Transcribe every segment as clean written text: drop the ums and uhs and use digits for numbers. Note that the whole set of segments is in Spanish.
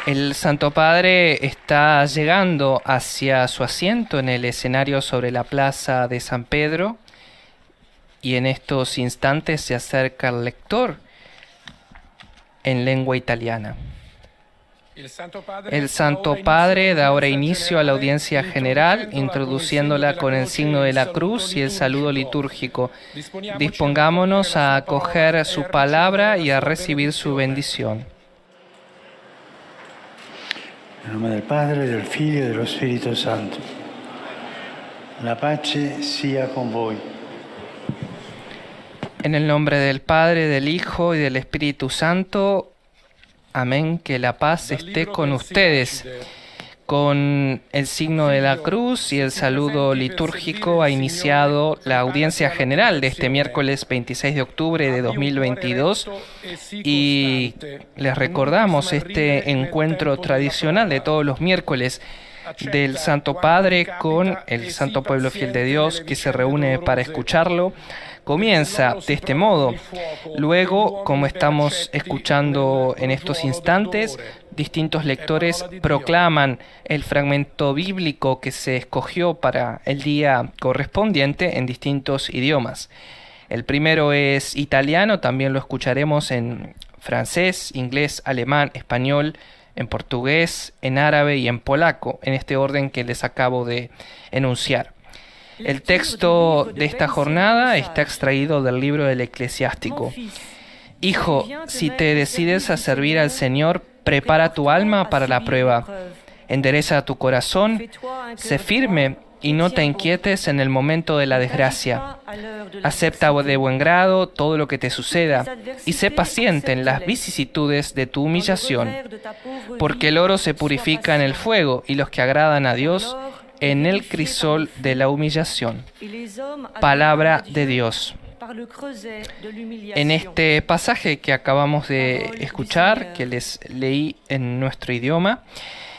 El Santo Padre está llegando hacia su asiento en el escenario sobre la plaza de San Pedro y en estos instantes se acerca el lector en lengua italiana. El Santo Padre da ahora inicio a la audiencia general, introduciéndola con el signo de la cruz y el saludo litúrgico. Dispongámonos a acoger su palabra y a recibir su bendición. En nombre del Padre, del Figlio y del Espíritu Santo. La pace sia con voi. En el nombre del Padre, del Hijo y del Espíritu Santo. Amén. Que la paz esté con ustedes. Con el signo de la cruz y el saludo litúrgico ha iniciado la audiencia general de este miércoles 26 de octubre de 2022 y les recordamos este encuentro tradicional de todos los miércoles del Santo Padre con el Santo Pueblo Fiel de Dios que se reúne para escucharlo. Comienza de este modo. Luego, como estamos escuchando en estos instantes, distintos lectores proclaman el fragmento bíblico que se escogió para el día correspondiente en distintos idiomas. El primero es italiano, también lo escucharemos en francés, inglés, alemán, español, en portugués, en árabe y en polaco, en este orden que les acabo de enunciar. El texto de esta jornada está extraído del libro del Eclesiástico. Hijo, si te decides a servir al Señor, prepara tu alma para la prueba. Endereza tu corazón, sé firme y no te inquietes en el momento de la desgracia. Acepta de buen grado todo lo que te suceda y sé paciente en las vicisitudes de tu humillación, porque el oro se purifica en el fuego y los que agradan a Dios en el crisol de la humillación. Palabra de Dios. En este pasaje que acabamos de escuchar, que les leí en nuestro idioma,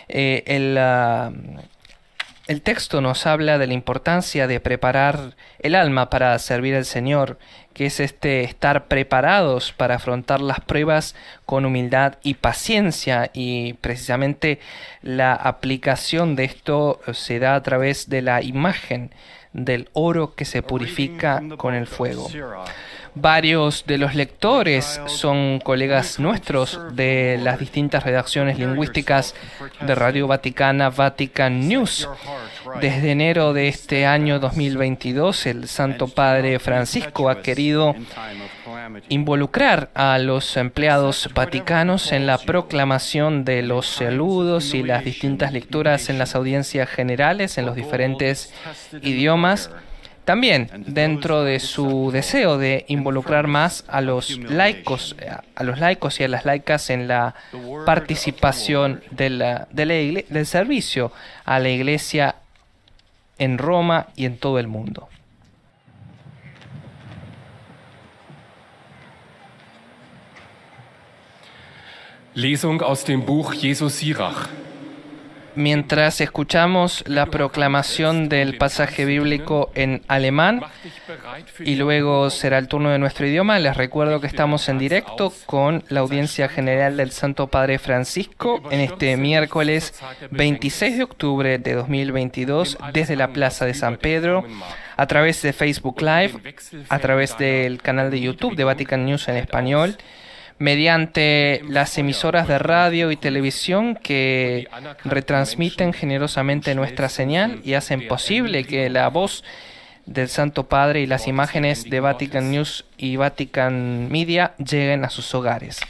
el texto nos habla de la importancia de preparar el alma para servir al Señor, que es estar preparados para afrontar las pruebas con humildad y paciencia, y precisamente la aplicación de esto se da a través de la imagen del oro que se purifica con el fuego. Varios de los lectores son colegas nuestros de las distintas redacciones lingüísticas de Radio Vaticana, Vatican News. Desde enero de este año 2022, el Santo Padre Francisco ha querido involucrar a los empleados vaticanos en la proclamación de los saludos y las distintas lecturas en las audiencias generales en los diferentes idiomas. También dentro de su deseo de involucrar más a los laicos y a las laicas en la participación del servicio a la Iglesia en Roma y en todo el mundo. Lesung aus dem Buch Jesu Sirach. Mientras escuchamos la proclamación del pasaje bíblico en alemán y luego será el turno de nuestro idioma, les recuerdo que estamos en directo con la audiencia general del Santo Padre Francisco en este miércoles 26 de octubre de 2022 desde la Plaza de San Pedro, a través de Facebook Live, a través del canal de YouTube de Vatican News en español, mediante las emisoras de radio y televisión que retransmiten generosamente nuestra señal y hacen posible que la voz del Santo Padre y las imágenes de Vatican News y Vatican Media lleguen a sus hogares.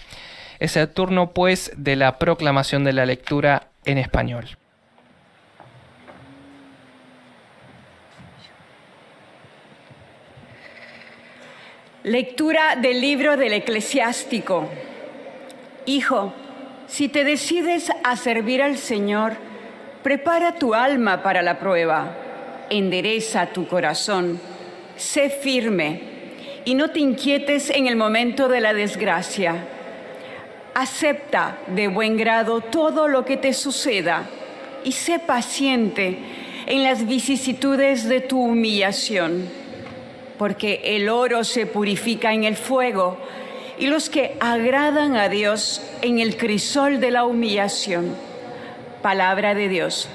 Es el turno, pues, de la proclamación de la lectura en español. Lectura del libro del Eclesiástico. Hijo, si te decides a servir al Señor, prepara tu alma para la prueba, endereza tu corazón, sé firme y no te inquietes en el momento de la desgracia. Acepta de buen grado todo lo que te suceda y sé paciente en las vicisitudes de tu humillación, porque el oro se purifica en el fuego y los que agradan a Dios en el crisol de la humillación. Palabra de Dios.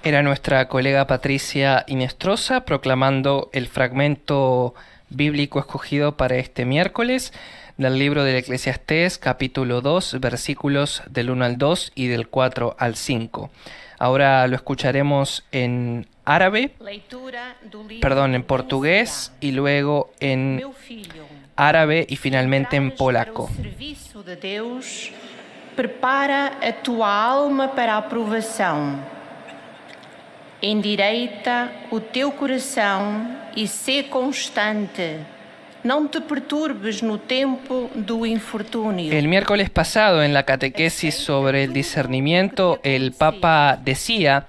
Era nuestra colega Patricia Inestrosa proclamando el fragmento bíblico escogido para este miércoles del libro del Eclesiastés, capítulo 2, versículos del 1 al 2 y del 4 al 5. Ahora lo escucharemos en árabe, en portugués y luego en árabe y finalmente en polaco. Prepara a tua alma para a aprovação. Endireita o teu coração e sê constante. Não te perturbes no tempo do infortúnio. El miércoles pasado, en la catequesis sobre el discernimiento, el Papa decía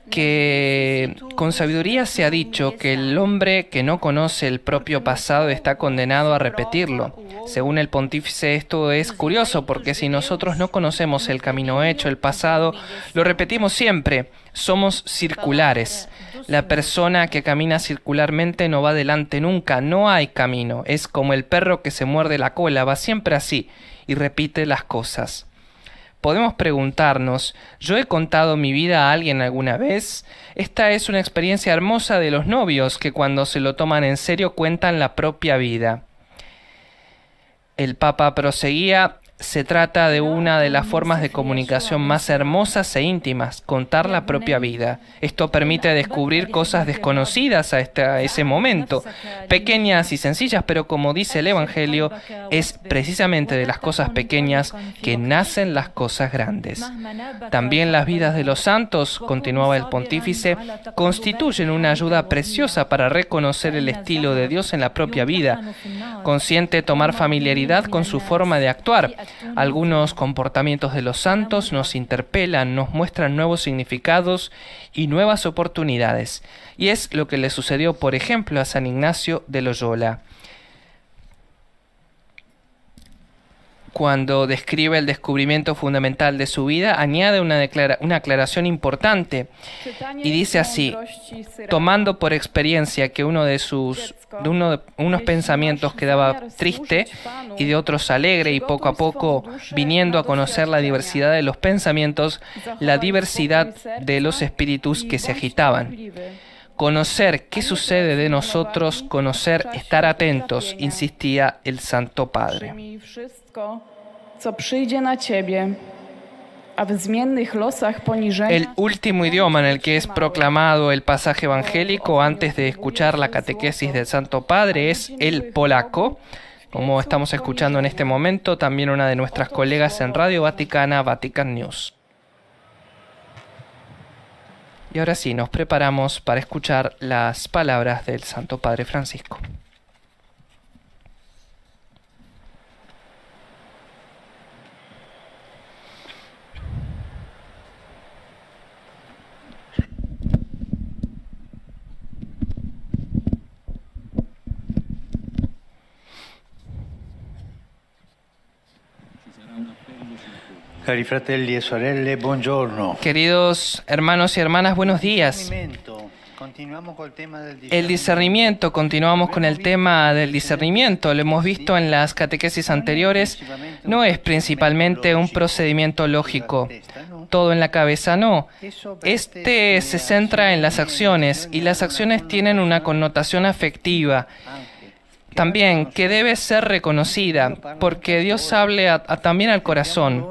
que con sabiduría se ha dicho que el hombre que no conoce el propio pasado está condenado a repetirlo. Según el pontífice, esto es curioso porque si nosotros no conocemos el camino hecho, el pasado, lo repetimos siempre. Somos circulares. La persona que camina circularmente no va adelante nunca, no hay camino. Es como el perro que se muerde la cola, va siempre así y repite las cosas. Podemos preguntarnos, ¿yo he contado mi vida a alguien alguna vez? Esta es una experiencia hermosa de los novios que cuando se lo toman en serio cuentan la propia vida. El Papa proseguía, se trata de una de las formas de comunicación más hermosas e íntimas, contar la propia vida. Esto permite descubrir cosas desconocidas hasta ese momento, pequeñas y sencillas, pero como dice el Evangelio, es precisamente de las cosas pequeñas que nacen las cosas grandes. También las vidas de los santos, continuaba el pontífice, constituyen una ayuda preciosa para reconocer el estilo de Dios en la propia vida. Consciente tomar familiaridad con su forma de actuar. Algunos comportamientos de los santos nos interpelan, nos muestran nuevos significados y nuevas oportunidades. Y es lo que le sucedió, por ejemplo, a San Ignacio de Loyola. Cuando describe el descubrimiento fundamental de su vida, añade una aclaración importante y dice así: tomando por experiencia que unos pensamientos quedaba triste y de otros alegre, y poco a poco viniendo a conocer la diversidad de los pensamientos, la diversidad de los espíritus que se agitaban. Conocer qué sucede de nosotros, conocer, estar atentos, insistía el Santo Padre. El último idioma en el que es proclamado el pasaje evangélico antes de escuchar la catequesis del Santo Padre es el polaco, como estamos escuchando en este momento, también una de nuestras colegas en Radio Vaticana, Vatican News. Y ahora sí, nos preparamos para escuchar las palabras del Santo Padre Francisco. Cari fratelli e sorelle, buongiorno. Queridos hermanos y hermanas, buenos días. El discernimiento, continuamos con el tema del discernimiento. Lo hemos visto en las catequesis anteriores. No es principalmente un procedimiento lógico. Todo en la cabeza, no. Este se centra en las acciones y las acciones tienen una connotación afectiva. También que debe ser reconocida, porque Dios habla también al corazón.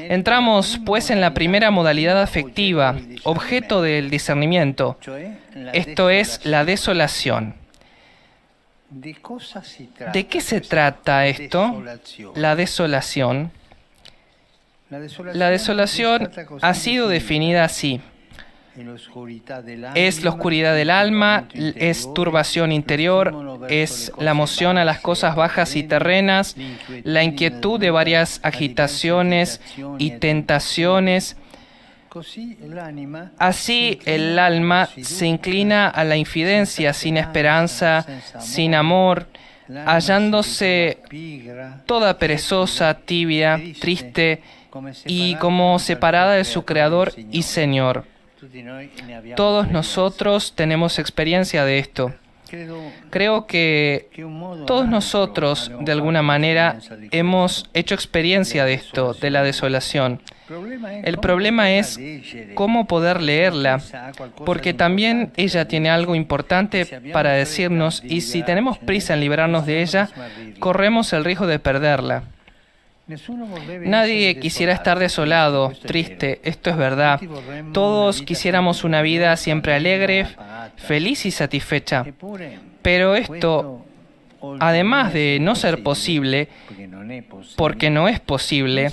Entramos, pues, en la primera modalidad afectiva, objeto del discernimiento. Esto es la desolación. ¿De qué se trata esto? La desolación. La desolación ha sido definida así. Es la oscuridad del alma, es turbación interior, es la emoción a las cosas bajas y terrenas, la inquietud de varias agitaciones y tentaciones. Así el alma se inclina a la infidencia, sin esperanza, sin amor, hallándose toda perezosa, tibia, triste y como separada de su Creador y Señor. Todos nosotros tenemos experiencia de esto. Creo que todos nosotros, de alguna manera, hemos hecho experiencia de esto, de la desolación. El problema es cómo poder leerla, porque también ella tiene algo importante para decirnos, y si tenemos prisa en librarnos de ella, corremos el riesgo de perderla. Nadie quisiera estar desolado, triste, esto es verdad. Todos quisiéramos una vida siempre alegre, feliz y satisfecha. Pero esto, además de no ser posible, porque no es posible,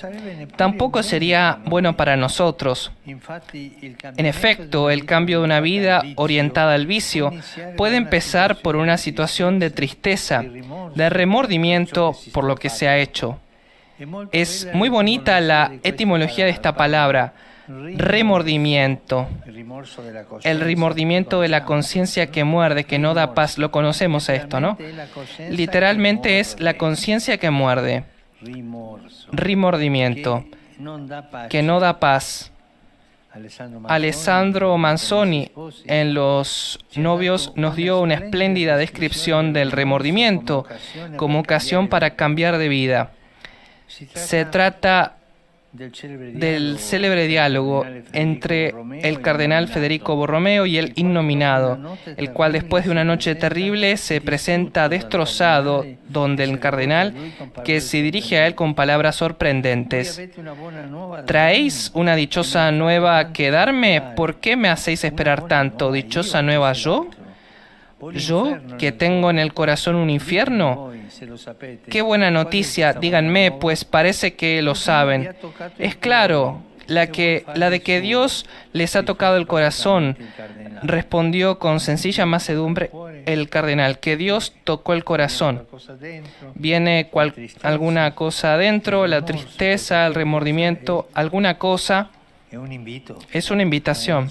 tampoco sería bueno para nosotros. En efecto, el cambio de una vida orientada al vicio puede empezar por una situación de tristeza, de remordimiento por lo que se ha hecho. Es muy bonita la etimología de esta palabra, remordimiento. El remordimiento de la conciencia que muerde, que no da paz. Lo conocemos a esto, ¿no? Literalmente es la conciencia que muerde. Remordimiento, que no da paz. Alessandro Manzoni en Los novios nos dio una espléndida descripción del remordimiento como ocasión para cambiar de vida. Se trata del célebre diálogo entre el cardenal Federico Borromeo y el innominado, el cual después de una noche terrible se presenta destrozado, donde el cardenal, que se dirige a él con palabras sorprendentes: ¿traéis una dichosa nueva que darme? ¿Por qué me hacéis esperar tanto? ¿Dichosa nueva yo? ¿Yo, que tengo en el corazón un infierno? ¡Qué buena noticia! Díganme, pues parece que lo saben. Es claro, la de que Dios les ha tocado el corazón, respondió con sencilla mansedumbre el cardenal, que Dios tocó el corazón. Viene alguna cosa adentro, la tristeza, el remordimiento, alguna cosa. Es una invitación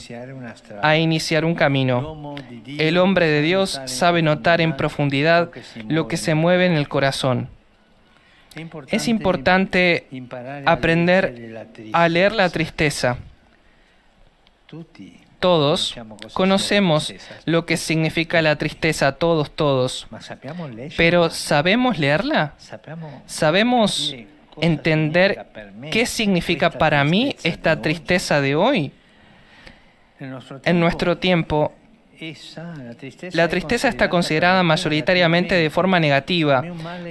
a iniciar un camino. El hombre de Dios sabe notar en profundidad lo que se mueve en el corazón. Es importante aprender a leer la tristeza. Todos conocemos lo que significa la tristeza, todos. Pero ¿sabemos leerla? ¿Sabemos entender qué significa para mí esta tristeza de hoy? En nuestro tiempo, la tristeza está considerada mayoritariamente de forma negativa,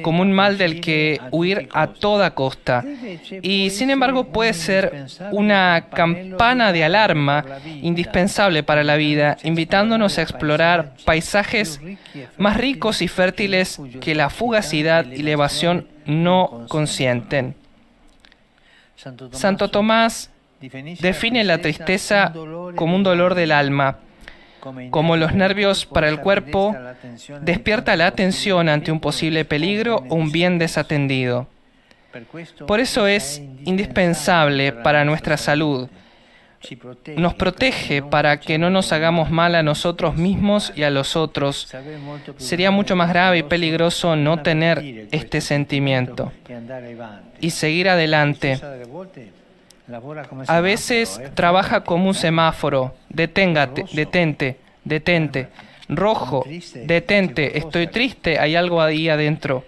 como un mal del que huir a toda costa. Y sin embargo puede ser una campana de alarma indispensable para la vida, invitándonos a explorar paisajes más ricos y fértiles que la fugacidad y la evasión no consienten. Santo Tomás define la tristeza como un dolor del alma. Como los nervios para el cuerpo, despierta la atención ante un posible peligro o un bien desatendido. Por eso es indispensable para nuestra salud. Nos protege para que no nos hagamos mal a nosotros mismos y a los otros. Sería mucho más grave y peligroso no tener este sentimiento y seguir adelante. A veces trabaja como un semáforo. Detente. Rojo, detente. Estoy triste, hay algo ahí adentro.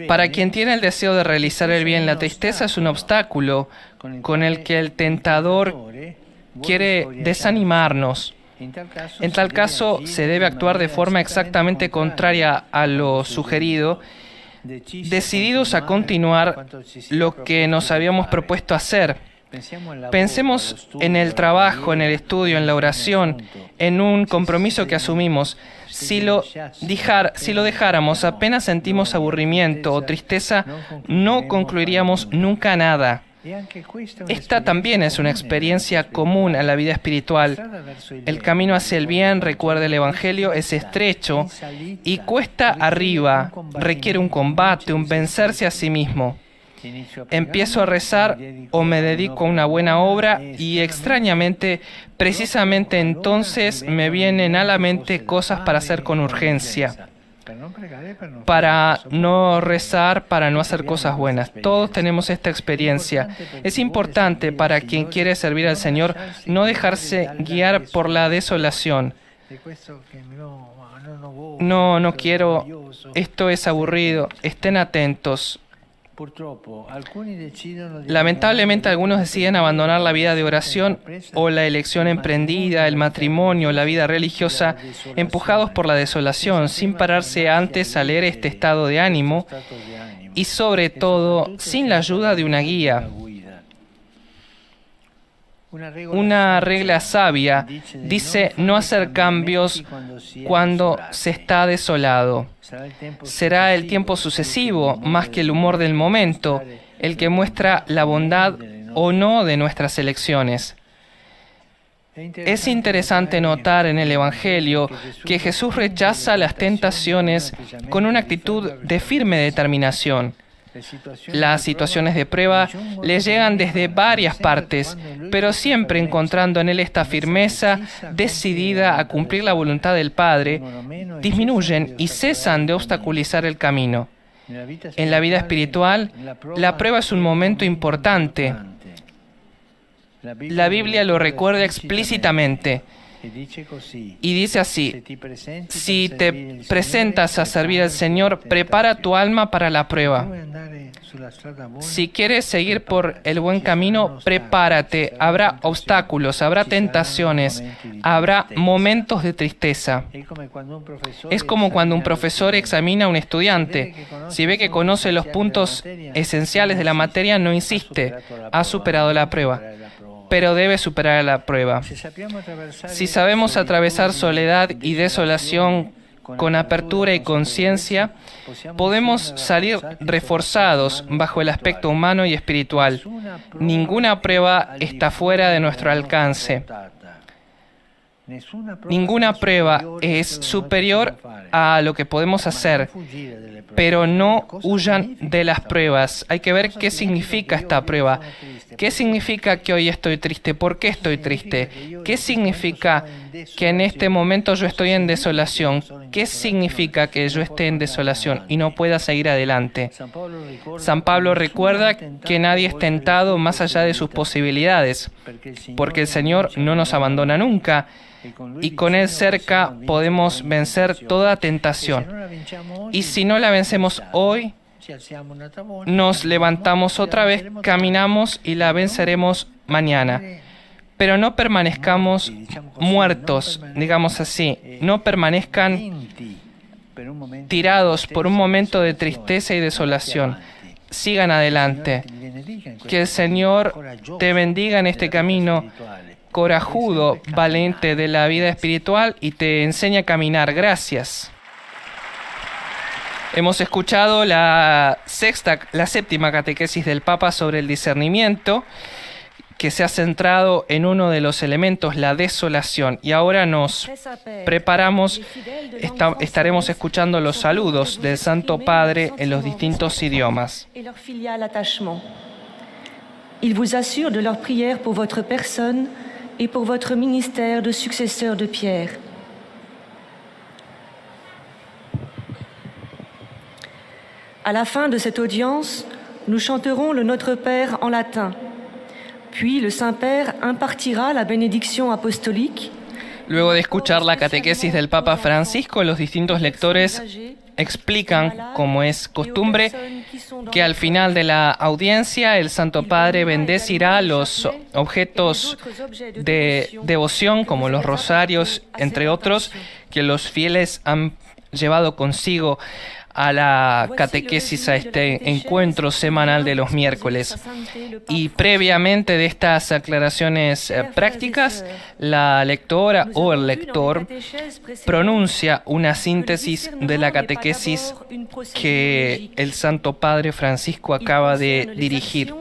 Para quien tiene el deseo de realizar el bien, la tristeza es un obstáculo con el que el tentador quiere desanimarnos. En tal caso, se debe actuar de forma exactamente contraria a lo sugerido, decididos a continuar lo que nos habíamos propuesto hacer. Pensemos en el trabajo, en el estudio, en la oración, en un compromiso que asumimos. Si lo dejáramos, apenas sentimos aburrimiento o tristeza, no concluiríamos nunca nada. Esta también es una experiencia común a la vida espiritual. El camino hacia el bien, recuerda el Evangelio, es estrecho y cuesta arriba, requiere un combate, un vencerse a sí mismo. Empiezo a rezar o me dedico a una buena obra y extrañamente, precisamente entonces me vienen a la mente cosas para hacer con urgencia. para no rezar, para no hacer cosas buenas. Todos tenemos esta experiencia. Es importante para quien quiere servir al Señor no dejarse guiar por la desolación. No quiero, esto es aburrido. Estén atentos. Lamentablemente algunos deciden abandonar la vida de oración o la elección emprendida, el matrimonio, la vida religiosa, empujados por la desolación, sin pararse antes a leer este estado de ánimo y sobre todo sin la ayuda de una guía. Una regla sabia dice no hacer cambios cuando se está desolado. Será el tiempo sucesivo, más que el humor del momento, el que muestra la bondad o no de nuestras elecciones. Es interesante notar en el Evangelio que Jesús rechaza las tentaciones con una actitud de firme determinación. Las situaciones de prueba le llegan desde varias partes, pero siempre encontrando en él esta firmeza decidida a cumplir la voluntad del Padre, disminuyen y cesan de obstaculizar el camino. En la vida espiritual, la prueba es un momento importante. La Biblia lo recuerda explícitamente. Y dice así: si te presentas a servir al Señor, prepara tu alma para la prueba. Si quieres seguir por el buen camino, prepárate. Habrá obstáculos, habrá tentaciones, habrá momentos de tristeza. Es como cuando un profesor examina a un estudiante. Si ve que conoce los puntos esenciales de la materia, no insiste. Ha superado la prueba. Pero debe superar la prueba. Si sabemos atravesar soledad y desolación con apertura y conciencia, podemos salir reforzados bajo el aspecto humano y espiritual. Ninguna prueba está fuera de nuestro alcance. Ninguna prueba es superior a lo que podemos hacer, pero no huyan de las pruebas. Hay que ver qué significa esta prueba. ¿Qué significa que hoy estoy triste? ¿Por qué estoy triste? ¿Qué significa que en este momento yo estoy en desolación? ¿Qué significa que yo esté en desolación y no pueda seguir adelante? San Pablo recuerda que nadie es tentado más allá de sus posibilidades, porque el Señor no nos abandona nunca y con Él cerca podemos vencer toda tentación. Y si no la vencemos hoy, nos levantamos otra vez, caminamos y la venceremos mañana. Pero no permanezcamos muertos, digamos así. No permanezcan tirados por un momento de tristeza y desolación. Sigan adelante. Que el Señor te bendiga en este camino corajudo, valiente de la vida espiritual y te enseñe a caminar. Gracias. Hemos escuchado la séptima catequesis del Papa sobre el discernimiento, que se ha centrado en uno de los elementos, la desolación. Y ahora nos preparamos, estaremos escuchando los saludos del Santo Padre en los distintos idiomas. Il vous assure de leur prière pour votre personne et pour votre ministère de successeur de Pierre. À la fin de cette audience, nous chanterons le Notre Père en latin. Puis le Saint-Père impartira la bénédiction apostolique. Luego de escuchar la catequesis del Papa Francisco, los distintos lectores explican, como es costumbre, que al final de la audiencia el Santo Padre bendecirá los objetos de devoción, como los rosarios, entre otros, que los fieles han llevado consigo a la catequesis, a este encuentro semanal de los miércoles. Y previamente de estas aclaraciones prácticas, la lectora o el lector pronuncia una síntesis de la catequesis que el Santo Padre Francisco acaba de dirigir.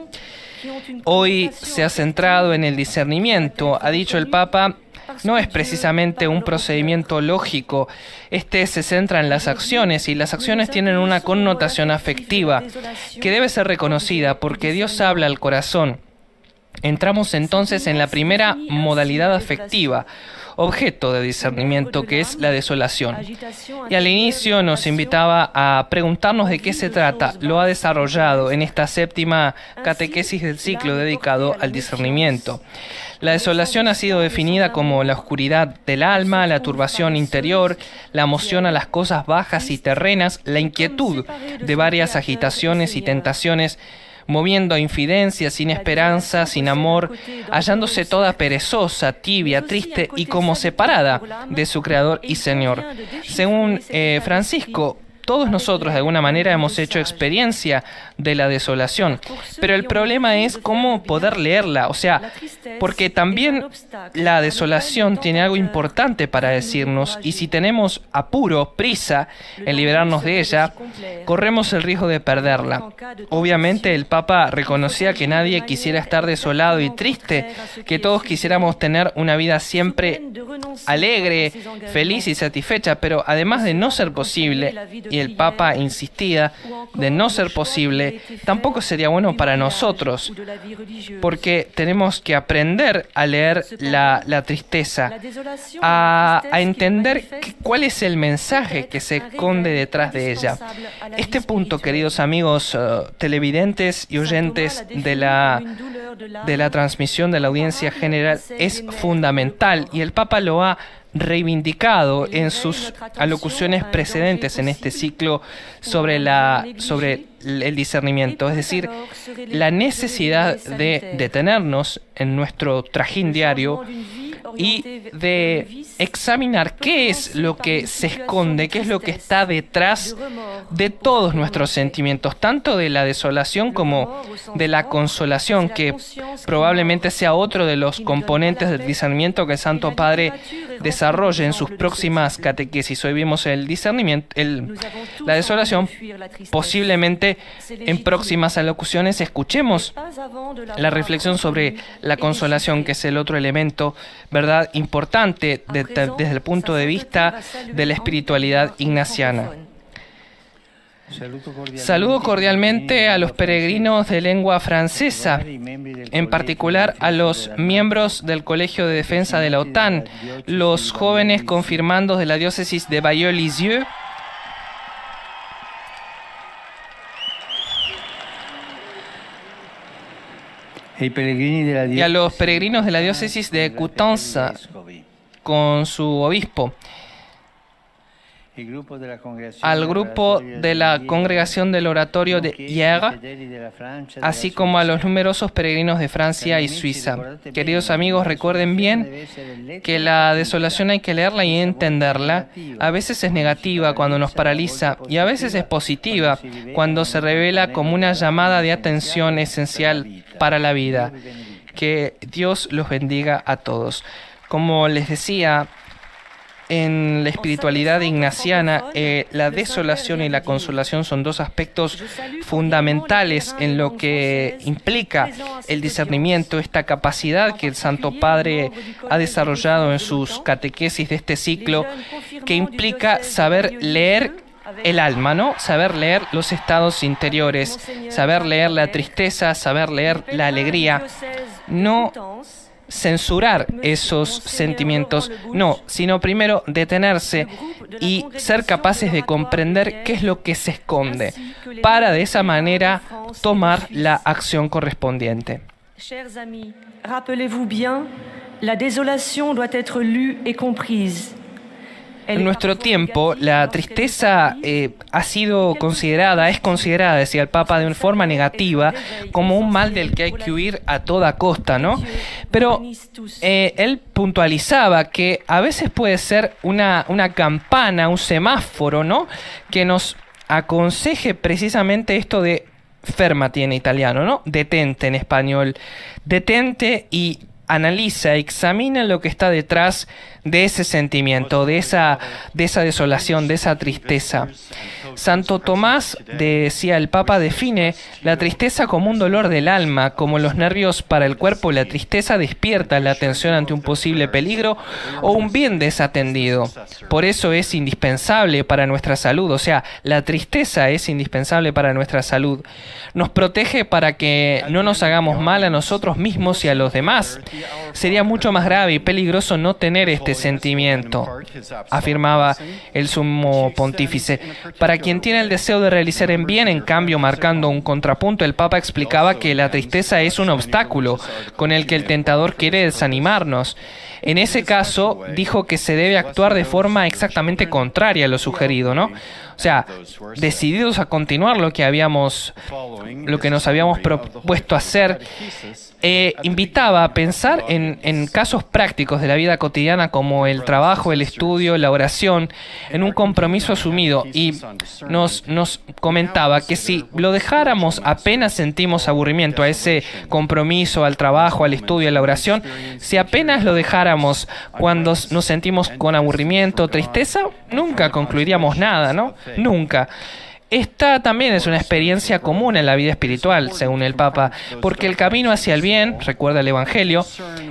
Hoy se ha centrado en el discernimiento, ha dicho el Papa. No es precisamente un procedimiento lógico. Este se centra en las acciones y las acciones tienen una connotación afectiva que debe ser reconocida porque Dios habla al corazón. Entramos entonces en la primera modalidad afectiva, objeto de discernimiento, que es la desolación. Y al inicio nos invitaba a preguntarnos de qué se trata. Lo ha desarrollado en esta séptima catequesis del ciclo dedicado al discernimiento. La desolación ha sido definida como la oscuridad del alma, la turbación interior, la emoción a las cosas bajas y terrenas, la inquietud de varias agitaciones y tentaciones, moviendo a infidencia, sin esperanza, sin amor, hallándose toda perezosa, tibia, triste y como separada de su Creador y Señor. Según Francisco, todos nosotros de alguna manera hemos hecho experiencia de la desolación, pero el problema es cómo poder leerla, o sea, porque también la desolación tiene algo importante para decirnos, y si tenemos apuro, prisa en liberarnos de ella, corremos el riesgo de perderla. Obviamente el Papa reconocía que nadie quisiera estar desolado y triste, que todos quisiéramos tener una vida siempre alegre, feliz y satisfecha, pero además de no ser posible, y el Papa insistía, de no ser posible, tampoco sería bueno para nosotros, porque tenemos que aprender a leer la tristeza, a entender cuál es el mensaje que se esconde detrás de ella. Este punto, queridos amigos televidentes y oyentes de la transmisión de la audiencia general, es fundamental, y el Papa lo ha reivindicado en sus alocuciones precedentes en este ciclo sobre el discernimiento, es decir, la necesidad de detenernos en nuestro trajín diario y de examinar qué es lo que se esconde, qué es lo que está detrás de todos nuestros sentimientos, tanto de la desolación como de la consolación, que probablemente sea otro de los componentes del discernimiento que el Santo Padre desarrolle en sus próximas catequesis. Hoy vimos el discernimiento, la desolación. Posiblemente en próximas alocuciones escuchemos la reflexión sobre la consolación, que es el otro elemento, ¿verdad?, importante desde el punto de vista de la espiritualidad ignaciana. Saludo cordialmente a los peregrinos de lengua francesa, en particular a los miembros del Colegio de Defensa de la OTAN, los jóvenes confirmandos de la diócesis de Bayeux-Lisieux, y a los peregrinos de la diócesis de Coutances con su obispo, al grupo de la congregación del oratorio de Hyères, así como a los numerosos peregrinos de Francia y Suiza. Queridos amigos, recuerden bien que la desolación hay que leerla y entenderla. A veces es negativa cuando nos paraliza, y a veces es positiva cuando se revela como una llamada de atención esencial para la vida. Que Dios los bendiga a todos. Como les decía, en la espiritualidad ignaciana, la desolación y la consolación son dos aspectos fundamentales en lo que implica el discernimiento, esta capacidad que el Santo Padre ha desarrollado en sus catequesis de este ciclo, que implica saber leer el alma, ¿no? Saber leer los estados interiores, saber leer la tristeza, saber leer la alegría, no censurar esos sentimientos, no, sino primero detenerse y ser capaces de comprender qué es lo que se esconde, para de esa manera tomar la acción correspondiente. Chers amis, rappelez-vous bien, la désolation doit être lue et comprise. En nuestro tiempo, la tristeza ha sido considerada, es considerada, decía el Papa, de una forma negativa, como un mal del que hay que huir a toda costa, ¿no? Pero él puntualizaba que a veces puede ser una campana, un semáforo, ¿no?, que nos aconseje precisamente esto de fermati en italiano, ¿no? Detente en español. Detente y analiza, examina lo que está detrás de ese sentimiento, de esa desolación, de esa tristeza. Santo Tomás, decía el Papa, define la tristeza como un dolor del alma, como los nervios para el cuerpo. La tristeza despierta la atención ante un posible peligro o un bien desatendido. Por eso es indispensable para nuestra salud, o sea, la tristeza es indispensable para nuestra salud. Nos protege para que no nos hagamos mal a nosotros mismos y a los demás. Sería mucho más grave y peligroso no tener este sentimiento, afirmaba el sumo pontífice. Para quien tiene el deseo de realizar en bien, en cambio, marcando un contrapunto, el Papa explicaba que la tristeza es un obstáculo con el que el tentador quiere desanimarnos. En ese caso, dijo que se debe actuar de forma exactamente contraria a lo sugerido, ¿no? O sea, decididos a continuar lo que nos habíamos propuesto hacer, invitaba a pensar en casos prácticos de la vida cotidiana como el trabajo, el estudio, la oración, en un compromiso asumido, y nos comentaba que si lo dejáramos apenas sentimos aburrimiento a ese compromiso, al trabajo, al estudio, a la oración, si apenas lo dejáramos cuando nos sentimos con aburrimiento, tristeza, nunca concluiríamos nada, ¿no? Nunca. Esta también es una experiencia común en la vida espiritual, según el Papa, porque el camino hacia el bien, recuerda el Evangelio,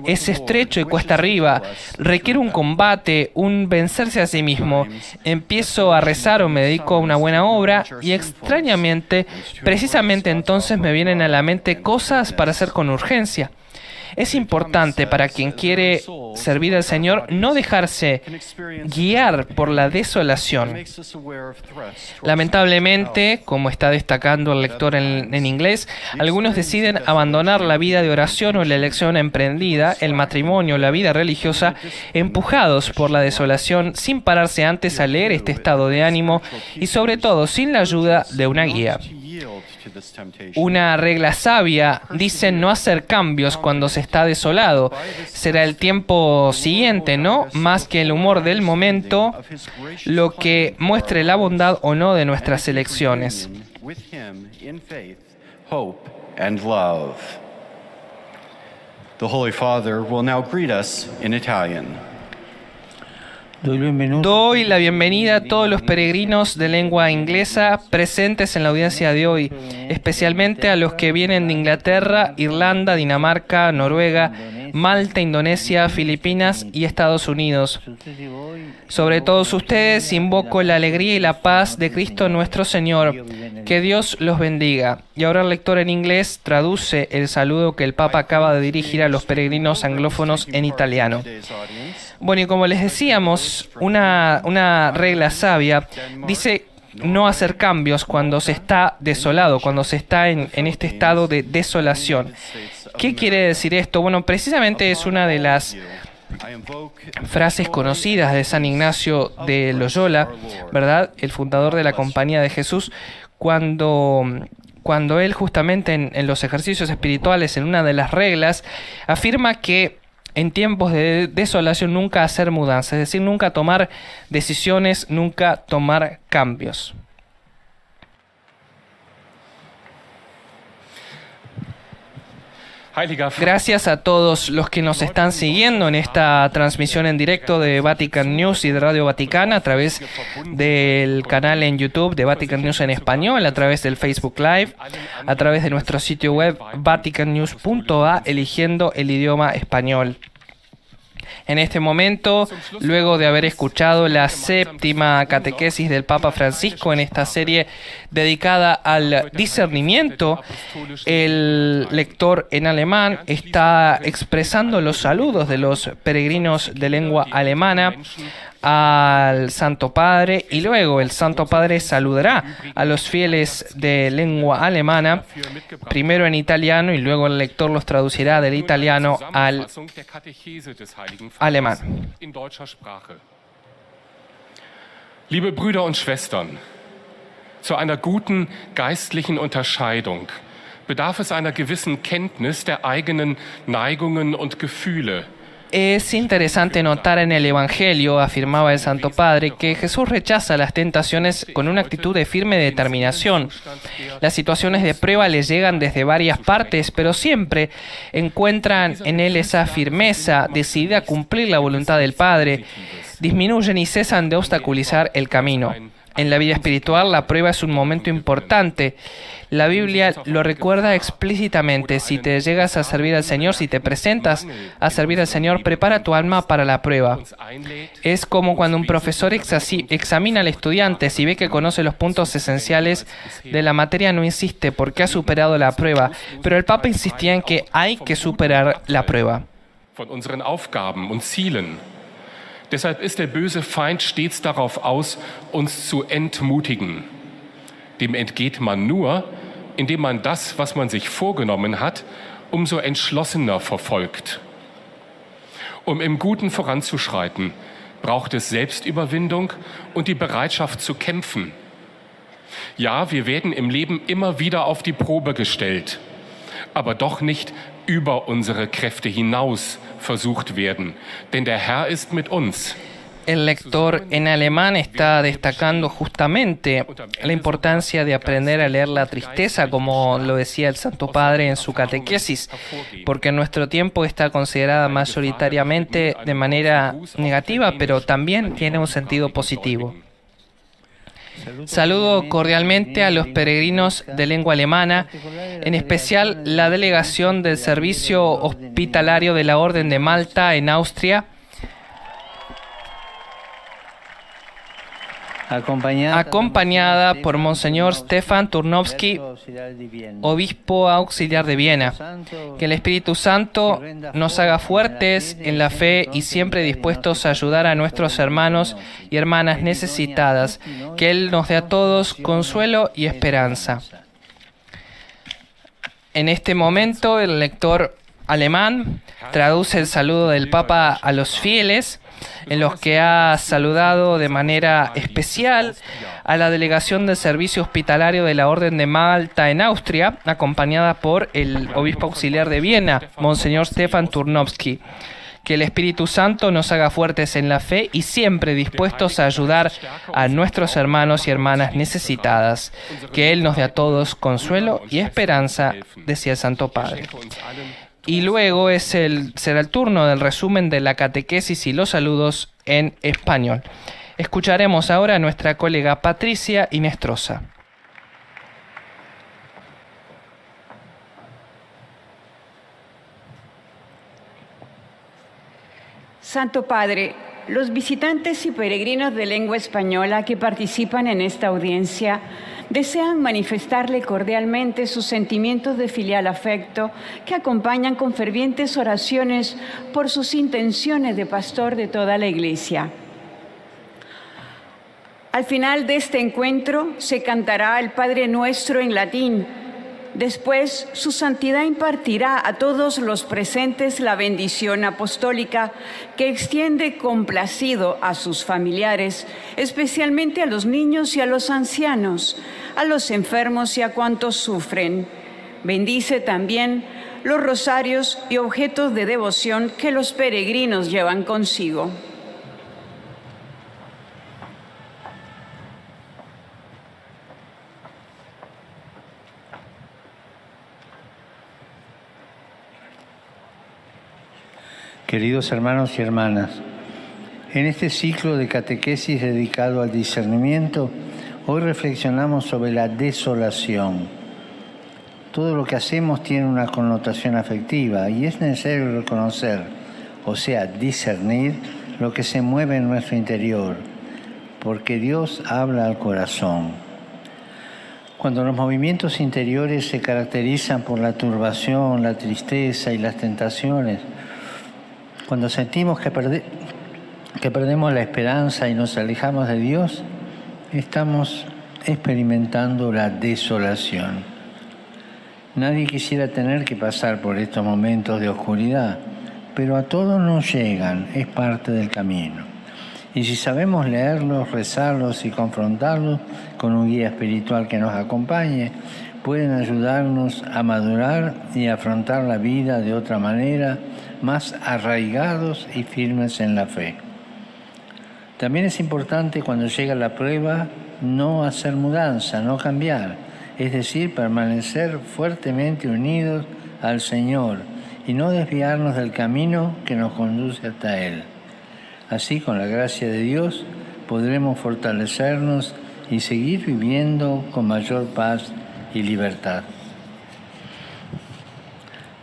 es estrecho y cuesta arriba, requiere un combate, un vencerse a sí mismo. Empiezo a rezar o me dedico a una buena obra y extrañamente, precisamente entonces me vienen a la mente cosas para hacer con urgencia. Es importante para quien quiere servir al Señor no dejarse guiar por la desolación. Lamentablemente, como está destacando el lector en inglés, algunos deciden abandonar la vida de oración o la elección emprendida, el matrimonio, la vida religiosa, empujados por la desolación sin pararse antes a leer este estado de ánimo y sobre todo sin la ayuda de una guía. Una regla sabia dice no hacer cambios cuando se está desolado. Será el tiempo siguiente, ¿no? Más que el humor del momento, lo que muestre la bondad o no de nuestras elecciones. The Holy Father will now greet us in Italian. Doy la bienvenida a todos los peregrinos de lengua inglesa presentes en la audiencia de hoy, especialmente a los que vienen de Inglaterra, Irlanda, Dinamarca, Noruega, Malta, Indonesia, Filipinas y Estados Unidos. Sobre todos ustedes invoco la alegría y la paz de Cristo nuestro Señor. Que Dios los bendiga. Y ahora el lector en inglés traduce el saludo que el Papa acaba de dirigir a los peregrinos anglófonos en italiano. Bueno, y como les decíamos, una regla sabia dice no hacer cambios cuando se está desolado, cuando se está en este estado de desolación. ¿Qué quiere decir esto? Bueno, precisamente es una de las frases conocidas de San Ignacio de Loyola, ¿verdad? El fundador de la Compañía de Jesús, cuando él justamente en los ejercicios espirituales, en una de las reglas, afirma que en tiempos de desolación nunca hacer mudanzas, es decir, nunca tomar decisiones, nunca tomar cambios. Gracias a todos los que nos están siguiendo en esta transmisión en directo de Vatican News y de Radio Vaticana a través del canal en YouTube de Vatican News en español, a través del Facebook Live, a través de nuestro sitio web vaticannews.a, eligiendo el idioma español. En este momento, luego de haber escuchado la séptima catequesis del Papa Francisco en esta serie dedicada al discernimiento, el lector en alemán está expresando los saludos de los peregrinos de lengua alemana al Santo Padre, y luego el Santo Padre saludará a los fieles de lengua alemana, primero en italiano y luego el lector los traducirá del italiano al alemán. Liebe Brüder und Schwestern, zu einer guten geistlichen Unterscheidung bedarf es einer gewissen Kenntnis der eigenen Neigungen und Gefühle Es interesante notar en el Evangelio, afirmaba el Santo Padre, que Jesús rechaza las tentaciones con una actitud de firme determinación. Las situaciones de prueba le llegan desde varias partes, pero siempre encuentran en él esa firmeza, decidida a cumplir la voluntad del Padre. Disminuyen y cesan de obstaculizar el camino. En la vida espiritual, la prueba es un momento importante. La Biblia lo recuerda explícitamente. Si te llegas a servir al Señor, si te presentas a servir al Señor, prepara tu alma para la prueba. Es como cuando un profesor examina al estudiante. Si ve que conoce los puntos esenciales de la materia, no insiste porque ha superado la prueba. Pero el Papa insistía en que hay que superar la prueba. Von unseren Aufgaben und Zielen. Deshalb ist der böse Feind stets darauf aus, uns zu entmutigen. Dem entgeht man nur, indem man das, was man sich vorgenommen hat, umso entschlossener verfolgt. Um im Guten voranzuschreiten, braucht es Selbstüberwindung und die Bereitschaft zu kämpfen. Ja, wir werden im Leben immer wieder auf die Probe gestellt, aber doch nicht über unsere Kräfte hinaus versucht werden, denn der Herr ist mit uns. El lector en alemán está destacando justamente la importancia de aprender a leer la tristeza, como lo decía el Santo Padre en su catequesis, porque en nuestro tiempo está considerada mayoritariamente de manera negativa, pero también tiene un sentido positivo. Saludo cordialmente a los peregrinos de lengua alemana, en especial la delegación del Servicio Hospitalario de la Orden de Malta en Austria, acompañada por Monseñor Stefan Turnovsky, obispo auxiliar de Viena. Que el Espíritu Santo nos haga fuertes en la fe y siempre dispuestos a ayudar a nuestros hermanos y hermanas necesitadas. Que Él nos dé a todos consuelo y esperanza. En este momento, el lector alemán traduce el saludo del Papa a los fieles, en los que ha saludado de manera especial a la delegación del Servicio Hospitalario de la Orden de Malta en Austria, acompañada por el obispo auxiliar de Viena, Monseñor Stefan Turnovsky. Que el Espíritu Santo nos haga fuertes en la fe y siempre dispuestos a ayudar a nuestros hermanos y hermanas necesitadas. Que Él nos dé a todos consuelo y esperanza, decía el Santo Padre. Y luego será el turno del resumen de la catequesis y los saludos en español. Escucharemos ahora a nuestra colega Patricia Inestrosa. Santo Padre, los visitantes y peregrinos de lengua española que participan en esta audiencia desean manifestarle cordialmente sus sentimientos de filial afecto que acompañan con fervientes oraciones por sus intenciones de pastor de toda la Iglesia. Al final de este encuentro se cantará el Padre Nuestro en latín. Después, su santidad impartirá a todos los presentes la bendición apostólica que extiende complacido a sus familiares, especialmente a los niños y a los ancianos, a los enfermos y a cuantos sufren. Bendice también los rosarios y objetos de devoción que los peregrinos llevan consigo. Queridos hermanos y hermanas, en este ciclo de catequesis dedicado al discernimiento, hoy reflexionamos sobre la desolación. Todo lo que hacemos tiene una connotación afectiva y es necesario reconocer, o sea, discernir lo que se mueve en nuestro interior, porque Dios habla al corazón. Cuando los movimientos interiores se caracterizan por la turbación, la tristeza y las tentaciones, cuando sentimos que perdemos la esperanza y nos alejamos de Dios, estamos experimentando la desolación. Nadie quisiera tener que pasar por estos momentos de oscuridad, pero a todos nos llegan, es parte del camino. Y si sabemos leerlos, rezarlos y confrontarlos con un guía espiritual que nos acompañe, pueden ayudarnos a madurar y afrontar la vida de otra manera, más arraigados y firmes en la fe. También es importante cuando llega la prueba no hacer mudanza, no cambiar, es decir, permanecer fuertemente unidos al Señor y no desviarnos del camino que nos conduce hasta Él. Así, con la gracia de Dios, podremos fortalecernos y seguir viviendo con mayor paz y libertad.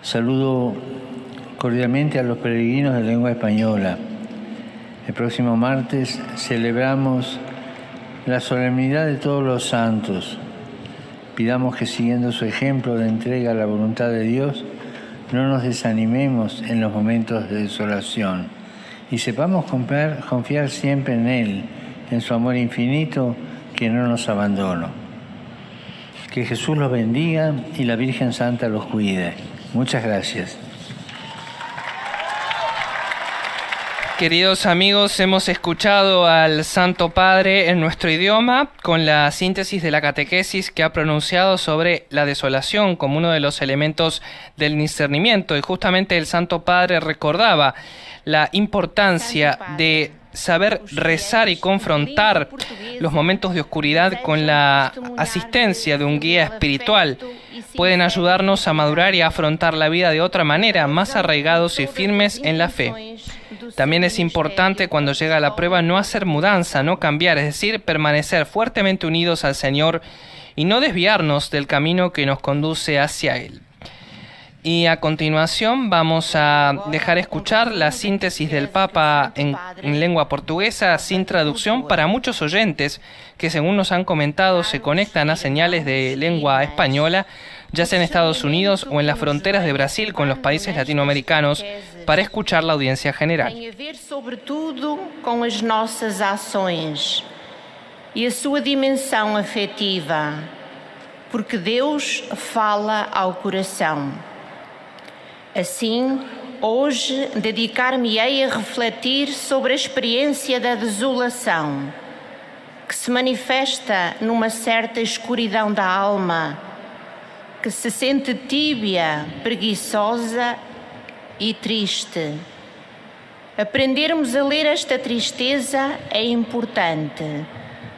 Saludo cordialmente a los peregrinos de lengua española. El próximo martes celebramos la solemnidad de todos los santos. Pidamos que, siguiendo su ejemplo de entrega a la voluntad de Dios, no nos desanimemos en los momentos de desolación y sepamos confiar siempre en Él, en su amor infinito que no nos abandona. Que Jesús los bendiga y la Virgen Santa los cuide. Muchas gracias. Queridos amigos, hemos escuchado al Santo Padre en nuestro idioma con la síntesis de la catequesis que ha pronunciado sobre la desolación como uno de los elementos del discernimiento. Y justamente el Santo Padre recordaba la importancia de saber rezar y confrontar los momentos de oscuridad con la asistencia de un guía espiritual. Pueden ayudarnos a madurar y a afrontar la vida de otra manera, más arraigados y firmes en la fe. También es importante cuando llega la prueba no hacer mudanza, no cambiar, es decir, permanecer fuertemente unidos al Señor y no desviarnos del camino que nos conduce hacia Él. Y a continuación vamos a dejar escuchar la síntesis del Papa en lengua portuguesa sin traducción para muchos oyentes que, según nos han comentado, se conectan a señales de lengua española, ya sea en Estados Unidos o en las fronteras de Brasil con los países latinoamericanos, para escuchar la audiencia general. Tem a ver sobretudo com as nossas ações e a sua dimensão afetiva, porque Deus fala ao coração. Assim, hoje dedicar-me-ei a refletir sobre a experiência da desolação, que se manifesta numa certa escuridão da alma, que se sente tíbia, preguiçosa e triste. Aprendermos a ler esta tristeza é importante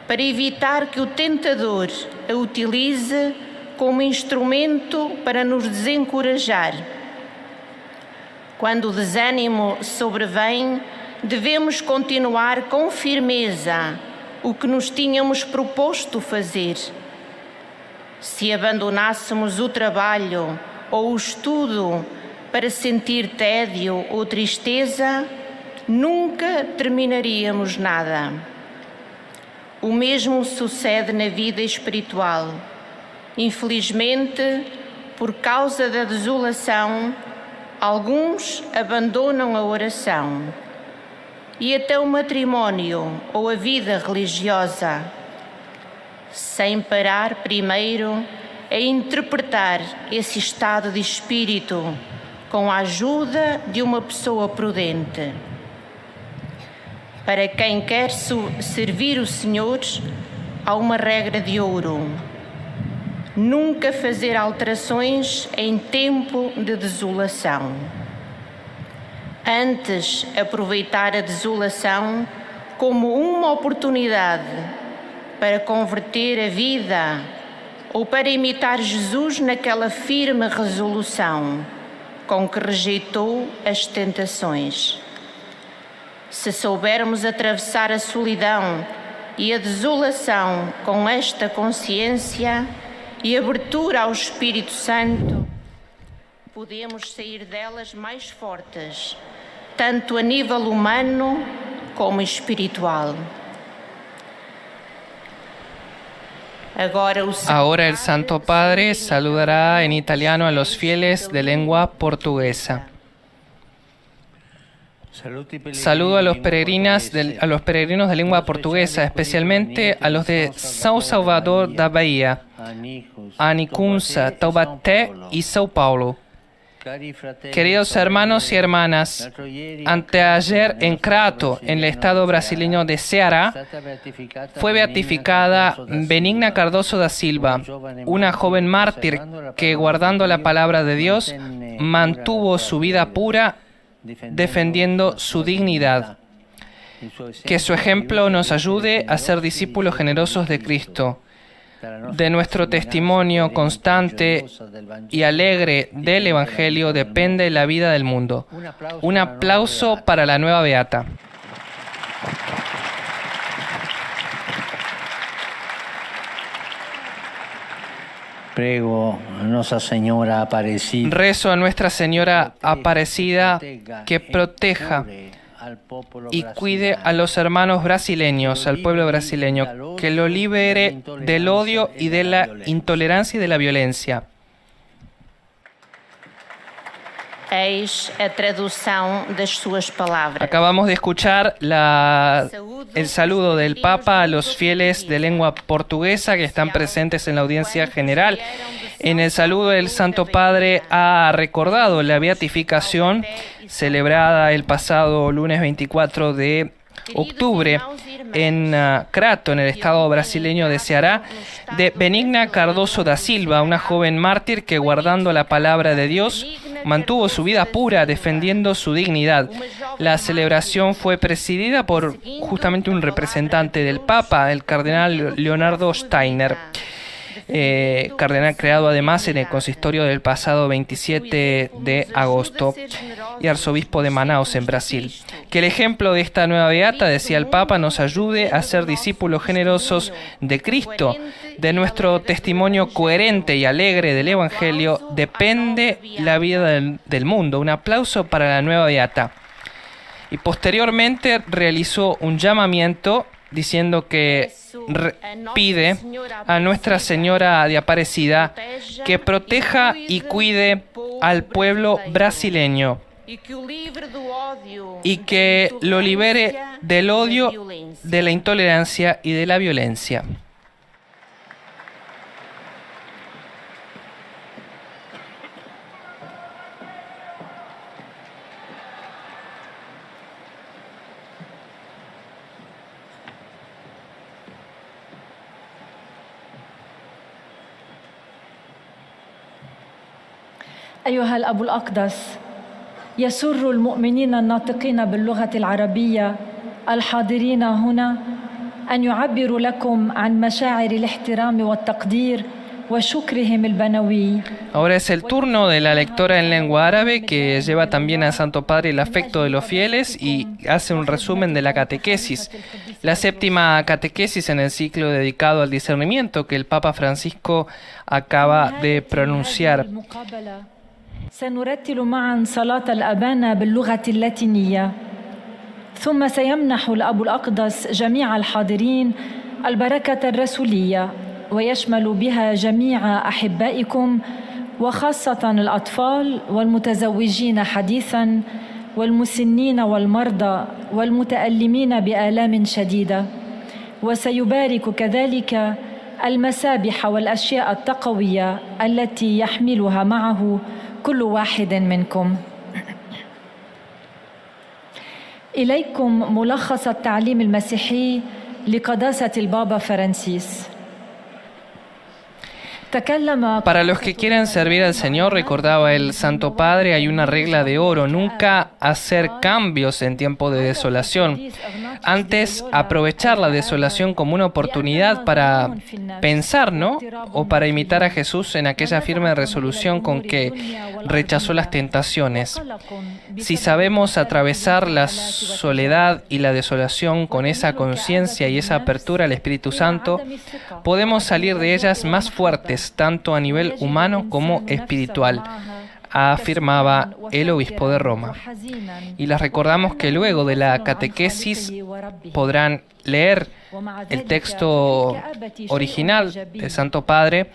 para evitar que o tentador a utilize como instrumento para nos desencorajar. Quando o desânimo sobrevém, devemos continuar com firmeza o que nos tínhamos proposto fazer. Se abandonássemos o trabalho ou o estudo para sentir tédio ou tristeza, nunca terminaríamos nada. O mesmo sucede na vida espiritual. Infelizmente, por causa da desolação, alguns abandonam a oração e até o matrimónio ou a vida religiosa, sem parar primeiro a interpretar esse estado de espírito com a ajuda de uma pessoa prudente. Para quem quer servir o Senhor, há uma regra de ouro: nunca fazer alterações em tempo de desolação. Antes, aproveitar a desolação como uma oportunidade para converter a vida ou para imitar Jesus naquela firme resolução com que rejeitou as tentações. Se soubermos atravessar a solidão e a desolação com esta consciência e abertura ao Espírito Santo, podemos sair delas mais fortes, tanto a nível humano como espiritual. Ahora el Santo Padre saludará en italiano a los fieles de lengua portuguesa. Saludo a los peregrinos de lengua portuguesa, especialmente a los de São Salvador da Bahia, Anicunza, Taubaté y São Paulo. Queridos hermanos y hermanas, anteayer en Crato, en el estado brasileño de Ceará, fue beatificada Benigna Cardoso da Silva, una joven mártir que, guardando la palabra de Dios, mantuvo su vida pura defendiendo su dignidad. Que su ejemplo nos ayude a ser discípulos generosos de Cristo. De nuestro testimonio constante y alegre del Evangelio depende la vida del mundo. Un aplauso para la nueva beata. Prego a Nuestra Señora Aparecida. Rezo a Nuestra Señora Aparecida que proteja y cuide a los hermanos brasileños, al pueblo brasileño, que lo libere del odio y de la intolerancia y de la violencia. Eis a tradução das suas palavras. Acabamos de escuchar el saludo del Papa a los fieles de lengua portuguesa que están presentes en la audiencia general. En el saludo el Santo Padre ha recordado la beatificación celebrada el pasado lunes 24 de octubre en Crato, en el estado brasileño de Ceará, de Benigna Cardoso da Silva, una joven mártir que, guardando la palabra de Dios, mantuvo su vida pura defendiendo su dignidad. La celebración fue presidida por justamente un representante del Papa, el cardenal Leonardo Steiner, cardenal creado además en el consistorio del pasado 27 de agosto y arzobispo de Manaus en Brasil. Que el ejemplo de esta nueva beata, decía el Papa, nos ayude a ser discípulos generosos de Cristo. De nuestro testimonio coherente y alegre del Evangelio depende la vida del mundo. Un aplauso para la nueva beata. Y posteriormente realizó un llamamiento diciendo que pide a Nuestra Señora de Aparecida que proteja y cuide al pueblo brasileño y que lo libere del odio, de la intolerancia y de la violencia. أيها الأب الأقدس، يسر المؤمنين الناطقين باللغة العربية الحاضرين هنا أن يعبروا لكم عن مشاعر الاحترام والتقدير وشكرهم البنوي. Ahora es el turno de la lectora en lengua árabe que lleva también al Santo Padre el afecto de los fieles y hace un resumen de la catequesis. La séptima catequesis en el ciclo dedicado al discernimiento que el Papa Francisco acaba de pronunciar. سنرتل معا صلاة الأبانا باللغة اللاتينية، ثم سيمنح الأب الأقدس جميع الحاضرين البركة الرسولية، ويشمل بها جميع أحبائكم وخاصة الأطفال والمتزوجين حديثاً والمسنين والمرضى والمتألمين بآلام شديدة، وسيبارك كذلك المسابح والأشياء التقوية التي يحملها معه كل واحد منكم. إليكم ملخص التعليم المسيحي لقداسة البابا فرانسيس. Para los que quieran servir al Señor, recordaba el Santo Padre, hay una regla de oro: nunca hacer cambios en tiempo de desolación. Antes, aprovechar la desolación como una oportunidad para pensar, ¿no? O para imitar a Jesús en aquella firme resolución con que rechazó las tentaciones. Si sabemos atravesar la soledad y la desolación con esa conciencia y esa apertura al Espíritu Santo, podemos salir de ellas más fuertes, tanto a nivel humano como espiritual, afirmaba el obispo de Roma. Y les recordamos que luego de la catequesis podrán leer el texto original del Santo Padre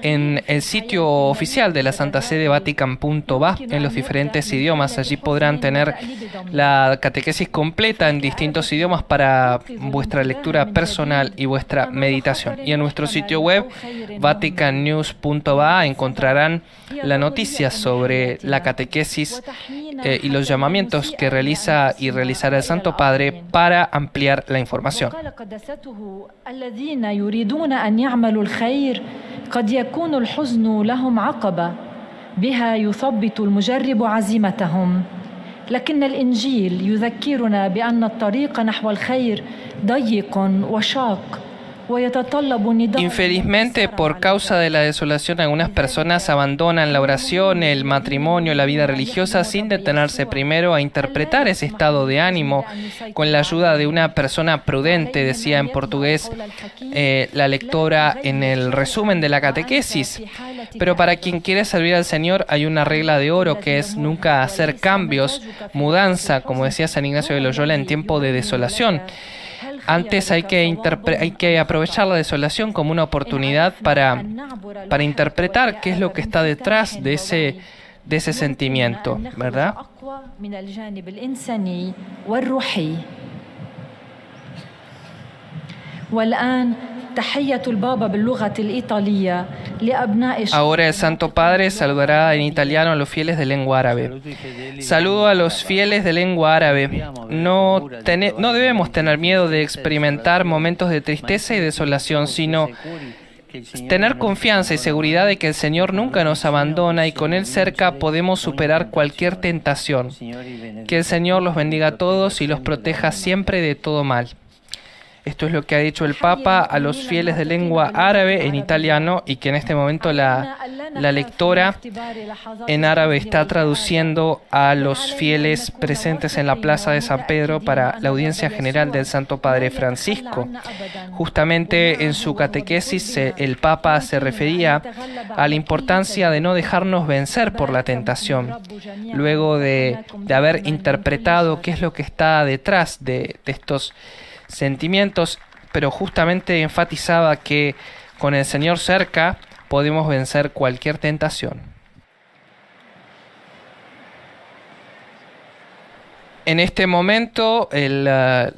en el sitio oficial de la Santa Sede, Vatican.va, en los diferentes idiomas. Allí podrán tener la catequesis completa en distintos idiomas para vuestra lectura personal y vuestra meditación. Y en nuestro sitio web, vaticannews.va, encontrarán la noticia sobre la catequesis y los llamamientos que realiza y realizará el Santo Padre para ampliar la información. الذين يريدون أن يعملوا الخير قد يكون الحزن لهم عقبة بها يثبط المجرب عزيمتهم لكن الإنجيل يذكرنا بأن الطريق نحو الخير ضيق وشاق. Infelizmente, por causa de la desolación, algunas personas abandonan la oración, el matrimonio, la vida religiosa sin detenerse primero a interpretar ese estado de ánimo con la ayuda de una persona prudente, decía en portugués la lectora en el resumen de la catequesis. Pero para quien quiere servir al Señor hay una regla de oro que es nunca hacer cambios, mudanza, como decía San Ignacio de Loyola, en tiempo de desolación. Antes hay que aprovechar la desolación como una oportunidad para interpretar qué es lo que está detrás de ese sentimiento, ¿verdad? Ahora el Santo Padre saludará en italiano a los fieles de lengua árabe. Saludo a los fieles de lengua árabe. No debemos tener miedo de experimentar momentos de tristeza y desolación, sino tener confianza y seguridad de que el Señor nunca nos abandona y con Él cerca podemos superar cualquier tentación. Que el Señor los bendiga a todos y los proteja siempre de todo mal. Esto es lo que ha dicho el Papa a los fieles de lengua árabe en italiano y que en este momento la lectora en árabe está traduciendo a los fieles presentes en la Plaza de San Pedro para la audiencia general del Santo Padre Francisco. Justamente en su catequesis el Papa se refería a la importancia de no dejarnos vencer por la tentación, luego de haber interpretado qué es lo que está detrás de estos sentimientos, pero justamente enfatizaba que con el Señor cerca podemos vencer cualquier tentación. En este momento, la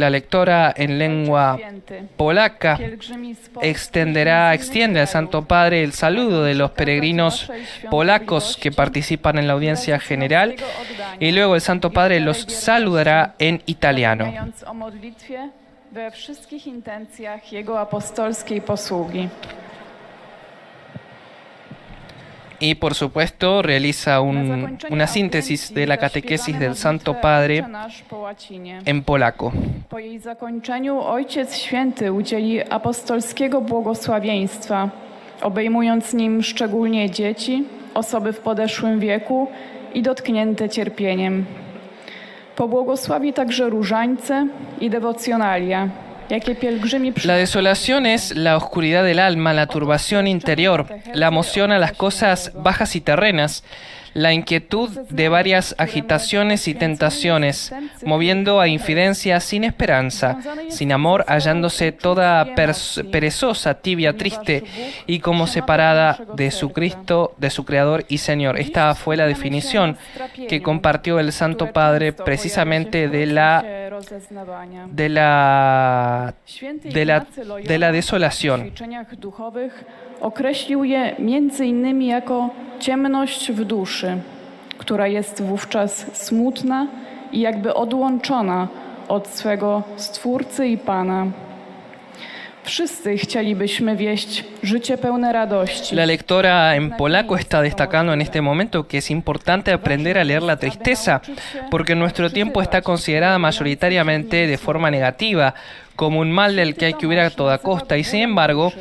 lectora en lengua polaca extiende al Santo Padre el saludo de los peregrinos polacos que participan en la audiencia general y luego el Santo Padre los saludará en italiano. Y por supuesto realiza una síntesis de la catequesis del Santo Padre en polaco. Po jej zakończeniu Ojciec Święty udzieli apostolskiego błogosławieństwa, obejmując nim szczególnie dzieci, osoby w podeszłym wieku i dotknięte cierpieniem. Pobłogosławi także różańce i dewocjonalia. La desolación es la oscuridad del alma, la turbación interior, la emoción a las cosas bajas y terrenas, la inquietud de varias agitaciones y tentaciones, moviendo a infidencia sin esperanza, sin amor, hallándose toda perezosa, tibia, triste y como separada de su Cristo, de su Creador y Señor. Esta fue la definición que compartió el Santo Padre precisamente de la desolación. Określił je między innymi jako ciemność w duszy, która jest wówczas smutna i jakby odłączona od swego Stwórcy i Pana. Wszyscy chcielibyśmy wieść życie pełne radości. La lectora en polaco está destacando en este momento que es importante aprender a leer la tristeza, porque en nuestro tiempo está considerada mayoritariamente de forma negativa, como un mal del que hay que huir a toda costa, y sin embargo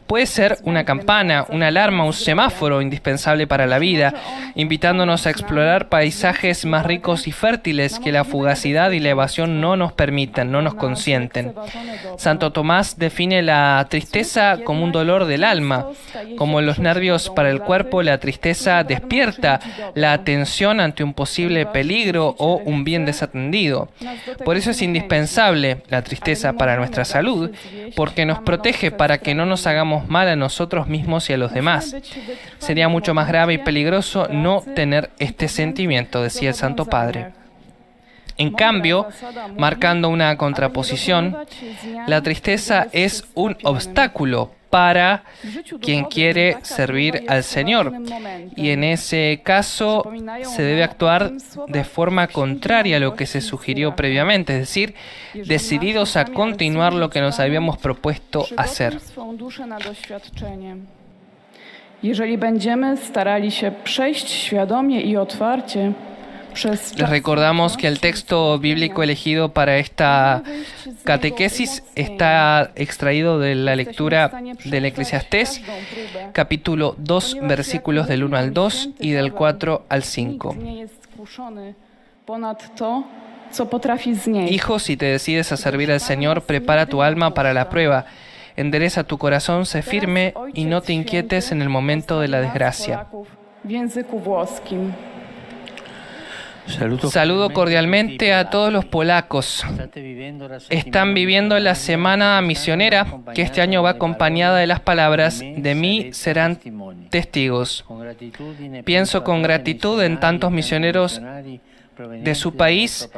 puede ser una campana, una alarma, un semáforo indispensable para la vida, invitándonos a explorar paisajes más ricos y fértiles que la fugacidad y la evasión no nos permiten, no nos consienten. Santo Tomás define la tristeza como un dolor del alma. Como los nervios para el cuerpo, la tristeza despierta la atención ante un posible peligro o un bien desatendido. Por eso es indispensable la tristeza para nuestra salud, porque nos protege para que no nos hagamos mal a nosotros mismos y a los demás. Sería mucho más grave y peligroso no tener este sentimiento, decía el Santo Padre. En cambio, marcando una contraposición, la tristeza es un obstáculo para quien quiere servir al Señor, y en ese caso se debe actuar de forma contraria a lo que se sugirió previamente, es decir, decididos a continuar lo que nos habíamos propuesto hacer. Jeżeli będziemy starali się przejść świadomie i otwarcie Les recordamos que el texto bíblico elegido para esta catequesis está extraído de la lectura del Eclesiastés, capítulo 2, versículos del 1 al 2 y del 4 al 5. Hijo, si te decides a servir al Señor, prepara tu alma para la prueba. Endereza tu corazón, sé firme y no te inquietes en el momento de la desgracia. Saludo cordialmente a todos los polacos. Están viviendo la semana misionera, que este año va acompañada de las palabras: de mí serán testigos. Pienso con gratitud en tantos misioneros de su país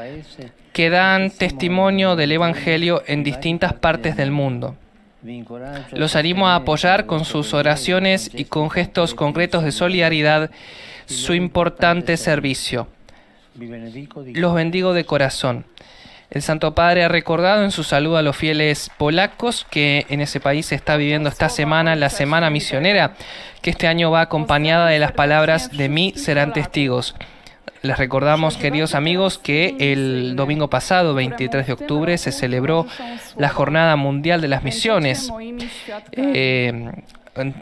que dan testimonio del Evangelio en distintas partes del mundo. Los animo a apoyar con sus oraciones y con gestos concretos de solidaridad su importante servicio. Los bendigo de corazón. El Santo Padre ha recordado en su saludo a los fieles polacos que en ese país se está viviendo esta semana la Semana Misionera, que este año va acompañada de las palabras: de mí serán testigos. Les recordamos, queridos amigos, que el domingo pasado, 23 de octubre, se celebró la Jornada Mundial de las Misiones,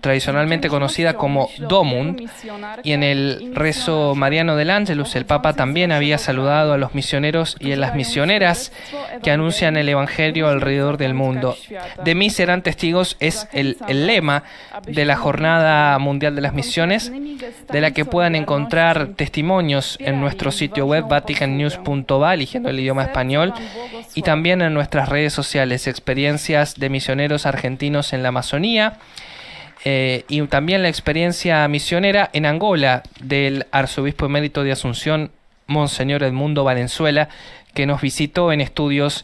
tradicionalmente conocida como Domund, y en el rezo mariano del Ángelus el Papa también había saludado a los misioneros y a las misioneras que anuncian el Evangelio alrededor del mundo. De mí serán testigos es el lema de la Jornada Mundial de las Misiones, de la que puedan encontrar testimonios en nuestro sitio web vaticannews.va, eligiendo el idioma español, y también en nuestras redes sociales, experiencias de misioneros argentinos en la Amazonía, y también la experiencia misionera en Angola del arzobispo emérito de Asunción, Monseñor Edmundo Valenzuela, que nos visitó en estudios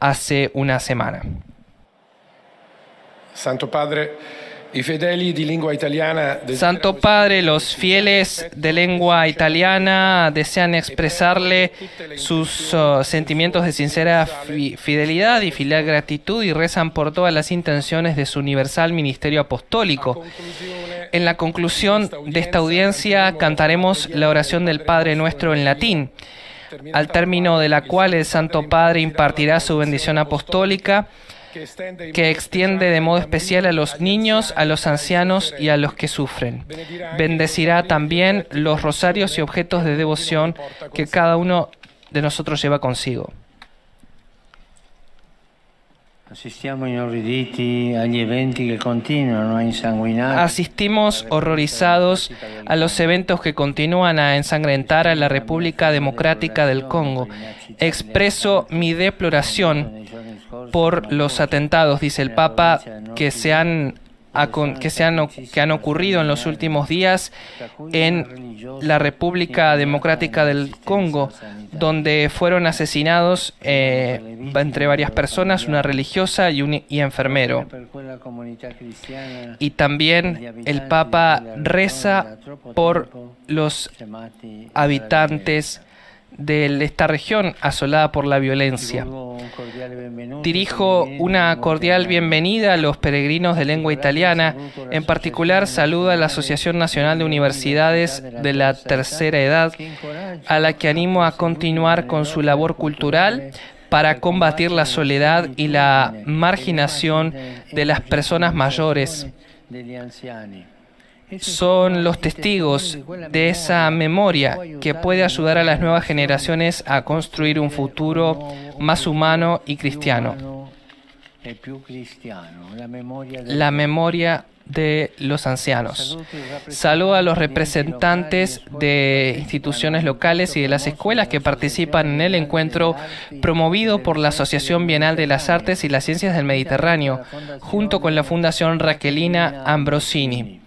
hace una semana. Santo Padre, i fedeli di lingua italiana. Santo Padre, los fieles de lengua italiana desean expresarle sus sentimientos de sincera fidelidad y filial gratitud y rezan por todas las intenciones de su universal ministerio apostólico. En la conclusión de esta audiencia cantaremos la oración del Padre Nuestro en latín, al término de la cual el Santo Padre impartirá su bendición apostólica, que extiende de modo especial a los niños, a los ancianos y a los que sufren. Bendecirá también los rosarios y objetos de devoción que cada uno de nosotros lleva consigo. Asistimos horrorizados a los eventos que continúan a ensangrentar a la República Democrática del Congo. Expreso mi deploración por los atentados, dice el Papa, que han ocurrido en los últimos días en la República Democrática del Congo, donde fueron asesinados entre varias personas, una religiosa y un enfermero. Y también el Papa reza por los habitantes de esta región asolada por la violencia. Dirijo una cordial bienvenida a los peregrinos de lengua italiana. En particular, saludo a la Asociación Nacional de Universidades de la Tercera Edad, a la que animo a continuar con su labor cultural para combatir la soledad y la marginación de las personas mayores. Son los testigos de esa memoria que puede ayudar a las nuevas generaciones a construir un futuro más humano y cristiano. La memoria de los ancianos. Saludo a los representantes de instituciones locales y de las escuelas que participan en el encuentro promovido por la Asociación Bienal de las Artes y las Ciencias del Mediterráneo, junto con la Fundación Raquelina Ambrosini.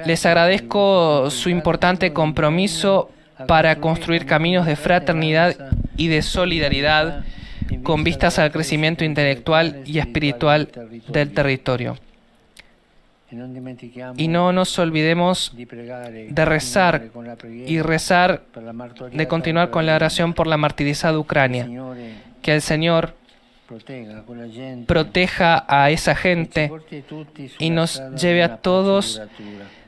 Les agradezco su importante compromiso para construir caminos de fraternidad y de solidaridad con vistas al crecimiento intelectual y espiritual del territorio. Y no nos olvidemos de rezar de continuar con la oración por la martirizada Ucrania. Que el Señor proteja a esa gente y nos lleve a todos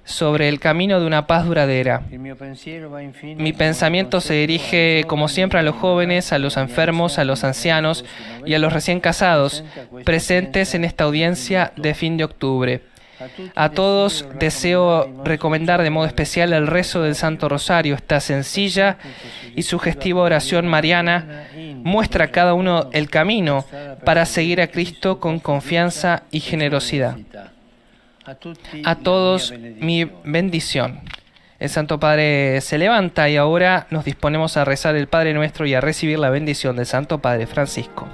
sobre el camino de una paz duradera. Mi pensamiento se dirige, como siempre, a los jóvenes, a los enfermos, a los ancianos y a los recién casados, presentes en esta audiencia de fin de octubre. A todos deseo recomendar de modo especial el rezo del Santo Rosario. Esta sencilla y sugestiva oración mariana muestra a cada uno el camino para seguir a Cristo con confianza y generosidad. A todos mi bendición. El Santo Padre se levanta y ahora nos disponemos a rezar el Padre Nuestro y a recibir la bendición del Santo Padre Francisco.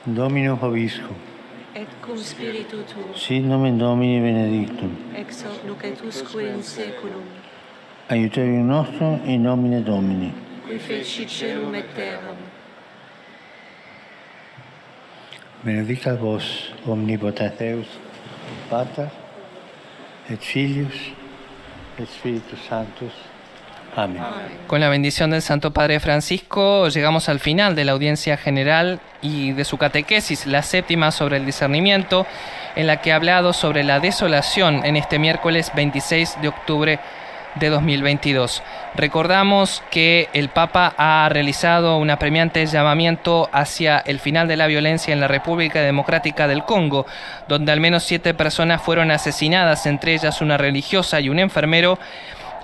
Dominus vobiscum. Et cum spiritu tuo. Sit nomen Domini benedictum. Ex hoc nunc et usque in saeculum. Aiuterium nostrum in nomine Domini. Qui fecit caelum et terram. Benedicat vos omnipotens Deus, Pater, et Filius, et Spiritus Sanctus. Amén. Con la bendición del Santo Padre Francisco llegamos al final de la audiencia general y de su catequesis, la séptima sobre el discernimiento, en la que ha hablado sobre la desolación en este miércoles 26 de octubre de 2022. Recordamos que el Papa ha realizado un apremiante llamamiento hacia el final de la violencia en la República Democrática del Congo, donde al menos 7 personas fueron asesinadas, entre ellas una religiosa y un enfermero,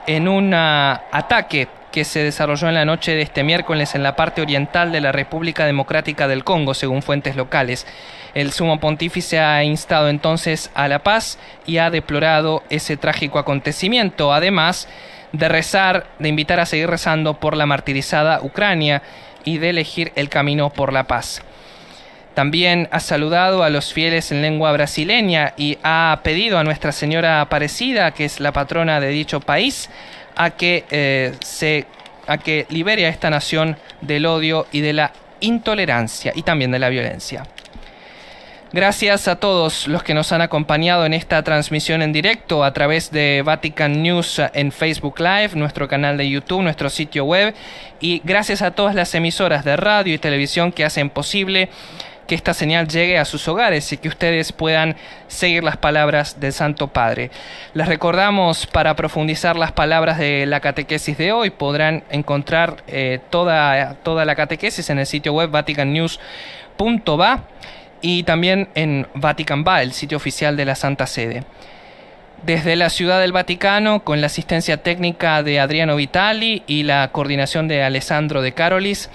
en un ataque que se desarrolló en la noche de este miércoles en la parte oriental de la República Democrática del Congo, según fuentes locales. El sumo pontífice ha instado entonces a la paz y ha deplorado ese trágico acontecimiento, además de rezar, de invitar a seguir rezando por la martirizada Ucrania y de elegir el camino por la paz. También ha saludado a los fieles en lengua brasileña y ha pedido a Nuestra Señora Aparecida, que es la patrona de dicho país, a que libere a esta nación del odio y de la intolerancia y también de la violencia. Gracias a todos los que nos han acompañado en esta transmisión en directo a través de Vatican News en Facebook Live, nuestro canal de YouTube, nuestro sitio web, y gracias a todas las emisoras de radio y televisión que hacen posible que esta señal llegue a sus hogares y que ustedes puedan seguir las palabras del Santo Padre. Les recordamos, para profundizar las palabras de la catequesis de hoy, podrán encontrar toda la catequesis en el sitio web vaticannews.va y también en Vatican Va, el sitio oficial de la Santa Sede. Desde la Ciudad del Vaticano, con la asistencia técnica de Adriano Vitali y la coordinación de Alessandro De Carolis,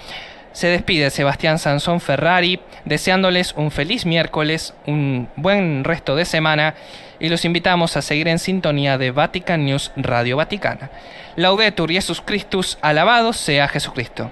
se despide Sebastián Sansón Ferrari, deseándoles un feliz miércoles, un buen resto de semana, y los invitamos a seguir en sintonía de Vatican News Radio Vaticana. Laudetur Jesus Christus, alabado sea Jesucristo.